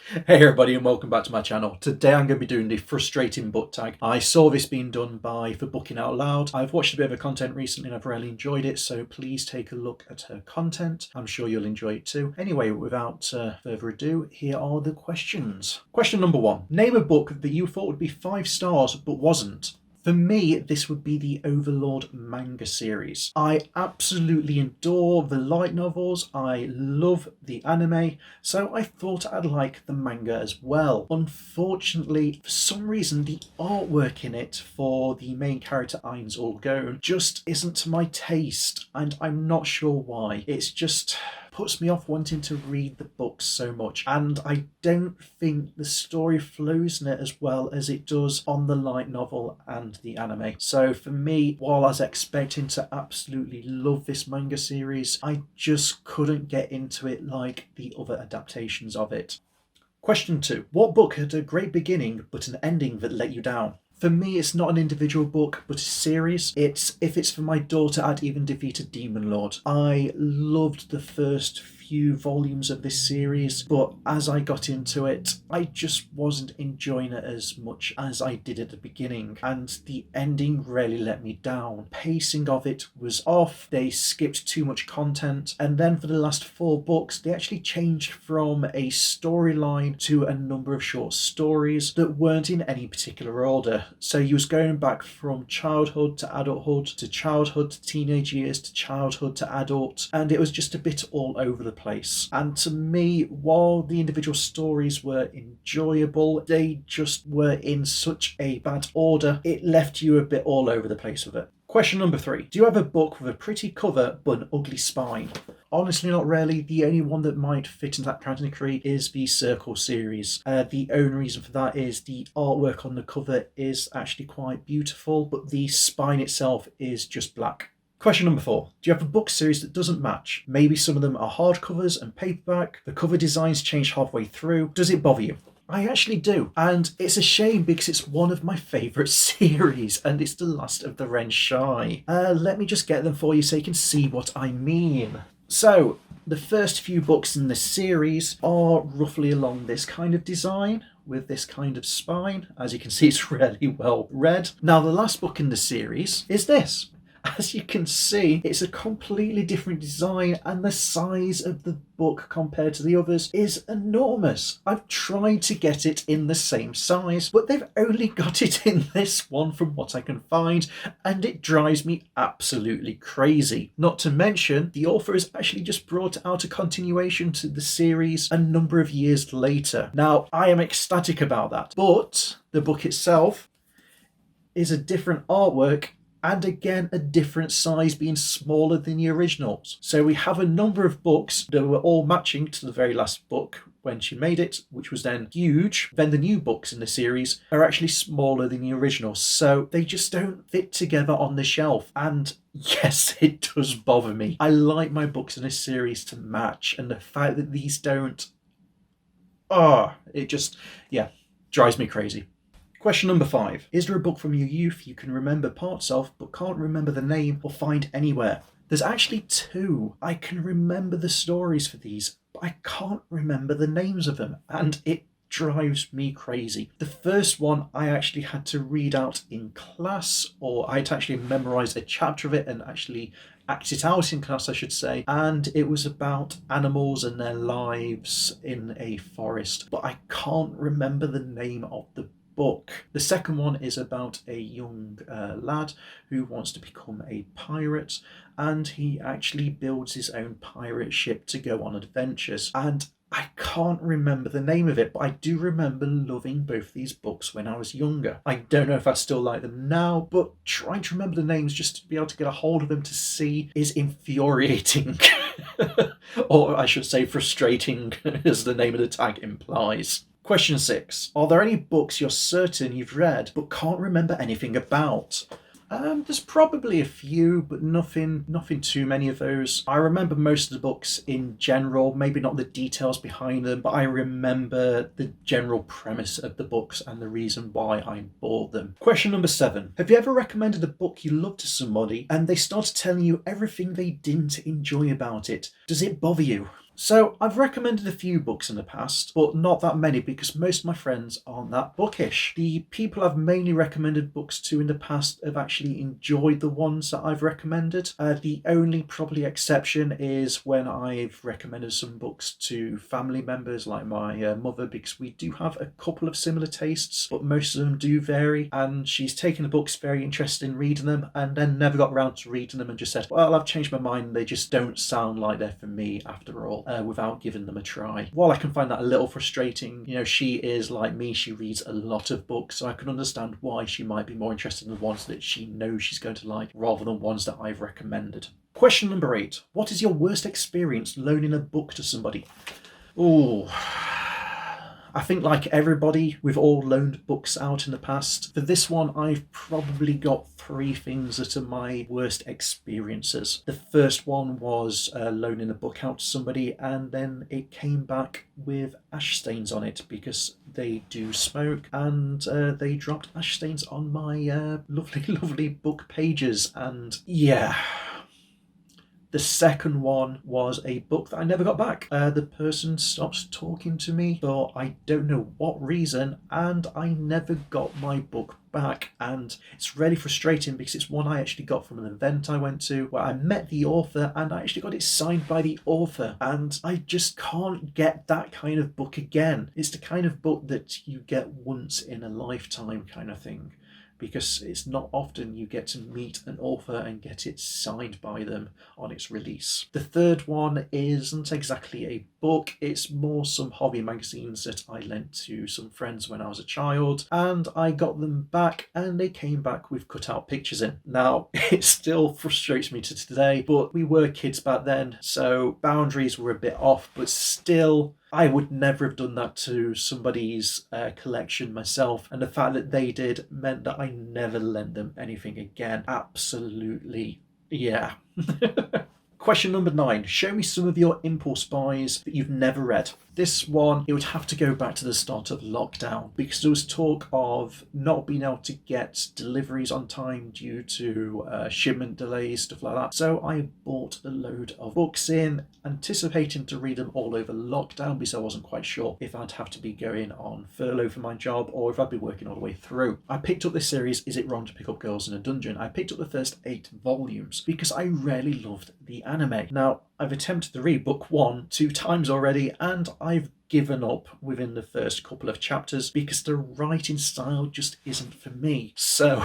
Hey everybody and welcome back to my channel. Today I'm going to be doing the frustrating book tag. I saw this being done by forbookingoutloud. I've watched a bit of her content recently and I've really enjoyed it, so please take a look at her content. I'm sure you'll enjoy it too. Anyway, without further ado, here are the questions. Question number 1. Name a book that you thought would be 5 stars but wasn't. For me, this would be the Overlord manga series. I absolutely adore the light novels, I love the anime, so I thought I'd like the manga as well. Unfortunately, for some reason, the artwork in it for the main character Ainz Ulgone just isn't to my taste, and I'm not sure why. It's just puts me off wanting to read the books so much, and I don't think the story flows in it as well as it does on the light novel and the anime. So for me, while I was expecting to absolutely love this manga series, I just couldn't get into it like the other adaptations of it. Question 2. What book had a great beginning but an ending that let you down? For me, it's not an individual book, but a series. If it's for my daughter, I'd even defeat a Demon Lord. I loved the first few volumes of this series, but as I got into it, I just wasn't enjoying it as much as I did at the beginning, and the ending really let me down. Pacing of it was off, they skipped too much content, and then for the last 4 books, they actually changed from a storyline to a number of short stories that weren't in any particular order. So you was going back from childhood to adulthood, to childhood to teenage years, to childhood to adult, and it was just a bit all over the place. And to me, while the individual stories were enjoyable, they just were in such a bad order, it left you a bit all over the place with it. Question number 3. Do you have a book with a pretty cover but an ugly spine? Honestly, not really. The only one that might fit into that category is the Circle series. The only reason for that is the artwork on the cover is actually quite beautiful, but the spine itself is just black. Question number 4. Do you have a book series that doesn't match? Maybe some of them are hardcovers and paperback. The cover designs change halfway through. Does it bother you? I actually do, and it's a shame because it's one of my favourite series, and it's the last of the Ren Shy. Let me just get them for you so you can see what I mean. So, the first few books in the series are roughly along this kind of design, with this kind of spine. As you can see, it's really well read. Now, the last book in the series is this. As you can see, it's a completely different design, and the size of the book compared to the others is enormous. I've tried to get it in the same size, but they've only got it in this one from what I can find, and it drives me absolutely crazy. Not to mention, the author has actually just brought out a continuation to the series a number of years later. Now, I am ecstatic about that, but the book itself is a different artwork, and again a different size, being smaller than the originals. So we have a number of books that were all matching to the very last book when she made it, which was then huge. Then the new books in the series are actually smaller than the originals, so they just don't fit together on the shelf. And yes, it does bother me. I like my books in this series to match, and the fact that these don't, it just, drives me crazy. Question number 5. Is there a book from your youth you can remember parts of but can't remember the name or find anywhere? There's actually 2. I can remember the stories for these, but I can't remember the names of them, and it drives me crazy. The first one I actually had to read out in class, or I had to actually memorize a chapter of it and actually act it out in class, I should say, and it was about animals and their lives in a forest, but I can't remember the name of the book. The second one is about a young lad who wants to become a pirate, and he actually builds his own pirate ship to go on adventures, and I can't remember the name of it, but I do remember loving both these books when I was younger. I don't know if I still like them now, but trying to remember the names just to be able to get a hold of them to see is infuriating. Or I should say frustrating, as the name of the tag implies. Question 6. Are there any books you're certain you've read but can't remember anything about? There's probably a few, but nothing too many of those. I remember most of the books in general, maybe not the details behind them, but I remember the general premise of the books and the reason why I bought them. Question number 7. Have you ever recommended a book you loved to somebody and they started telling you everything they didn't enjoy about it? Does it bother you? So I've recommended a few books in the past, but not that many because most of my friends aren't that bookish. The people I've mainly recommended books to in the past have actually enjoyed the ones that I've recommended. The only probably exception is when I've recommended some books to family members like my mother, because we do have a couple of similar tastes, but most of them do vary, and she's taken the books, very interested in reading them, and then never got around to reading them and just said, well, I've changed my mind, they just don't sound like they're for me after all. Without giving them a try. While I can find that a little frustrating, she is like me, she reads a lot of books, so I can understand why she might be more interested in the ones that she knows she's going to like rather than ones that I've recommended. Question number 8. What is your worst experience loaning a book to somebody? Oh, I think like everybody, we've all loaned books out in the past. For this one, I've probably got 3 things that are my worst experiences. The first one was loaning a book out to somebody, and then it came back with ash stains on it because they do smoke, and they dropped ash stains on my lovely book pages, and yeah. The second one was a book that I never got back. The person stopped talking to me for I don't know what reason, and I never got my book back. And it's really frustrating because it's one I actually got from an event I went to where I met the author, and I actually got it signed by the author, and I just can't get that kind of book again. It's the kind of book that you get once in a lifetime kind of thing, because it's not often you get to meet an author and get it signed by them on its release. The third one isn't exactly a book, it's more some hobby magazines that I lent to some friends when I was a child, and I got them back and they came back with cutout pictures in. Now, it still frustrates me to today, but we were kids back then, so boundaries were a bit off, but still, I would never have done that to somebody's collection myself, and the fact that they did meant that I never lent them anything again. Absolutely, yeah. Question number 9. Show me some of your impulse buys that you've never read. This one, it would have to go back to the start of lockdown, because there was talk of not being able to get deliveries on time due to shipment delays, stuff like that. So I bought a load of books in, anticipating to read them all over lockdown, because I wasn't quite sure if I'd have to be going on furlough for my job or if I'd be working all the way through. I picked up this series, Is It Wrong to Pick Up Girls in a Dungeon? I picked up the first 8 volumes because I really loved the anime. Now, I've attempted to read book 1 2 times already, and I've given up within the first couple of chapters because the writing style just isn't for me. So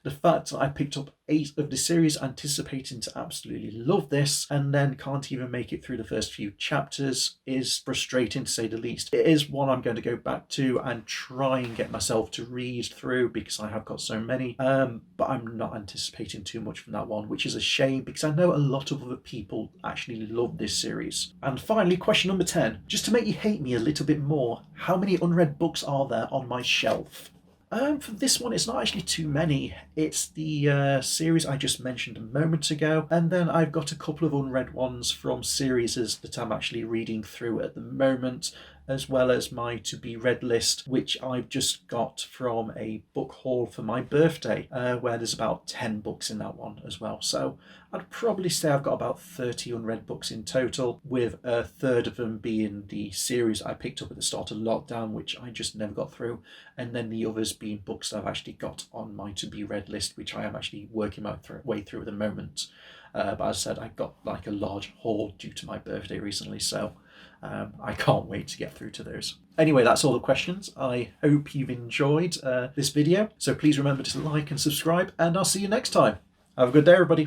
the fact that I picked up 8 of the series anticipating to absolutely love this and then can't even make it through the first few chapters is frustrating, to say the least. It is one I'm going to go back to and try and get myself to read through because I have got so many, but I'm not anticipating too much from that one, which is a shame because I know a lot of other people actually love this series. And finally, question number 10. Just to make you hate me a little bit more, how many unread books are there on my shelf? For this one, it's not actually too many. It's the series I just mentioned a moment ago, and then I've got a couple of unread ones from series that I'm actually reading through at the moment, as well as my to-be-read list, which I've just got from a book haul for my birthday, where there's about 10 books in that one as well. So I'd probably say I've got about 30 unread books in total, with a third of them being the series I picked up at the start of lockdown, which I just never got through, and then the others being books that I've actually got on my to-be-read list, which I am actually working my way through at the moment. But as I said, I got like a large haul due to my birthday recently, so I can't wait to get through to those. Anyway, that's all the questions. I hope you've enjoyed this video. So please remember to like and subscribe, and I'll see you next time. Have a good day, everybody.